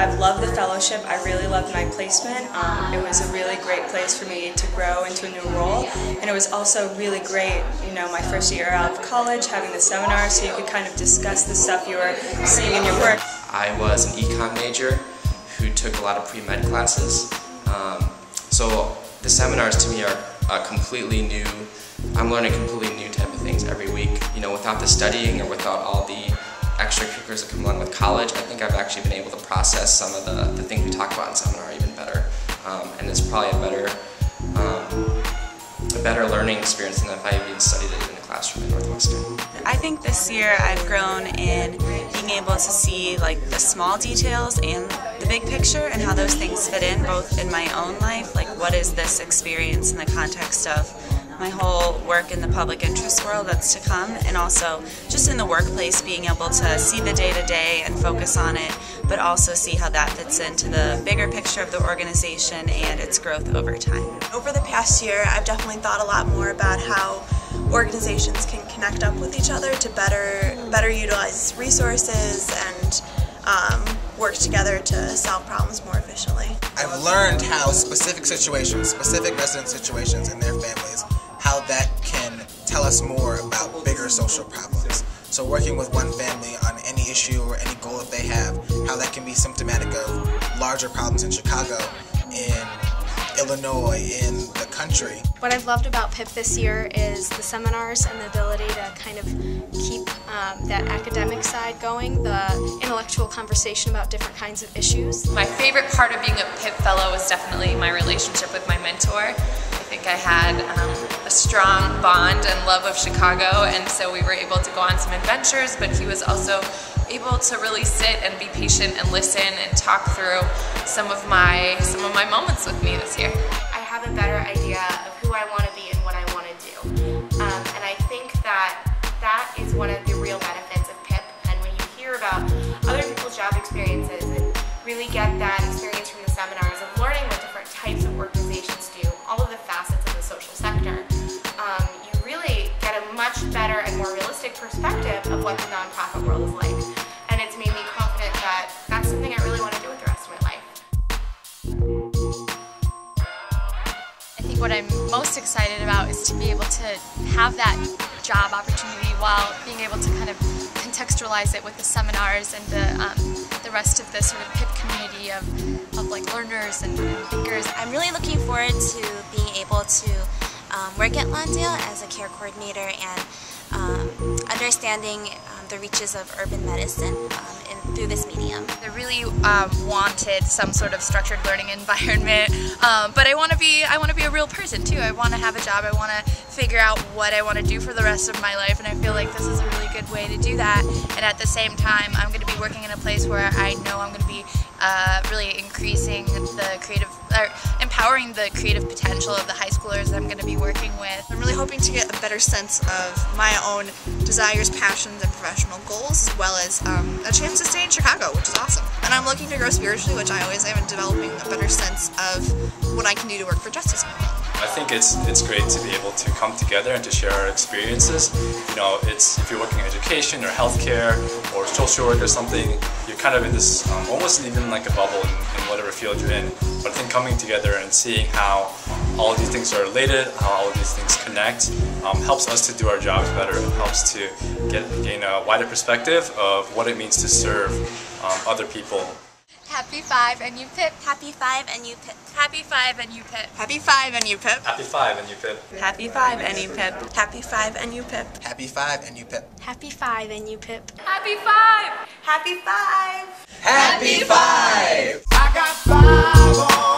I've loved the fellowship. I really loved my placement. It was a really great place for me to grow into a new role, and it was also really great, you know, my first year out of college, having the seminar so you could kind of discuss the stuff you were seeing in your work. I was an econ major who took a lot of pre-med classes, so the seminars to me are completely new. I'm learning completely new type of things every week. You know, without the studying or without all the extracurriculars that come along with college, I think I've actually been able to process some of the things we talk about in seminar even better. And it's probably a better learning experience than if I even studied it in the classroom at Northwestern. I think this year I've grown in being able to see like the small details and the big picture and how those things fit in both in my own life, like what is this experience in the context of my whole work in the public interest world that's to come, and also just in the workplace being able to see the day-to-day and focus on it, but also see how that fits into the bigger picture of the organization and its growth over time. Over the past year, I've definitely thought a lot more about how organizations can connect up with each other to better utilize resources and work together to solve problems more efficiently. I've learned how specific situations, specific resident situations and their families, how that can tell us more about bigger social problems. So working with one family on any issue or any goal that they have, how that can be symptomatic of larger problems in Chicago, in Illinois, in the country. What I've loved about PIP this year is the seminars and the ability to kind of keep that academic side going, the intellectual conversation about different kinds of issues. My favorite part of being a PIP fellow was definitely my relationship with my mentor. I think I had a strong bond and love of Chicago, and so we were able to go on some adventures, but he was also able to really sit and be patient and listen and talk through some of my moments with me this year. I have a better idea of who I want to be and what I want to do. And I think that is one of the real benefits of PIP. And when you hear about other people's job experiences and really get that experience from the seminars of learning what different types of organizations do, all of the facets of the social sector, you really get a much better and more realistic perspective of what the nonprofit world is like. And it's made me confident that that's something I really want to do with the rest of my life. I think what I'm most excited about is to be able to have that job opportunity while being able to kind of contextualize it with the seminars and the rest of the sort of PIP community of like learners and thinkers. I'm really looking forward to being able to work at Lawndale as a care coordinator and understanding the reaches of urban medicine through this medium. I really wanted some sort of structured learning environment, but I want to be a real person too. I want to have a job. I want to figure out what I want to do for the rest of my life, and I feel like this is a really good way to do that. And at the same time, I'm going to be working in a place where I know I'm going to be really increasing the creative, or empowering the creative potential of the high schoolers that I'm going to be working with. I'm really hoping to get a better sense of my own desires, passions, and professional goals, as well as a chance to stay in Chicago, which is awesome. And I'm looking to grow spiritually, which I always am, in developing a better sense of what I can do to work for justice. I think it's great to be able to come together and to share our experiences. You know, if you're working in education or healthcare or social work or something, you're kind of in this almost even like a bubble in whatever field you're in. But I think coming together and seeing how all of these things are related, how all of these things connect, helps us to do our jobs better. It helps to gain a wider perspective of what it means to serve other people. Happy 5 and NUPIP. Happy 5 and NUPIP. Happy 5 and NUPIP. Happy 5 and NUPIP. Happy 5 and NUPIP. Happy 5 and NUPIP. Happy 5 and NUPIP. Happy 5 and NUPIP. Happy 5 and NUPIP. Happy 5! Happy 5! Happy 5! I got 5 on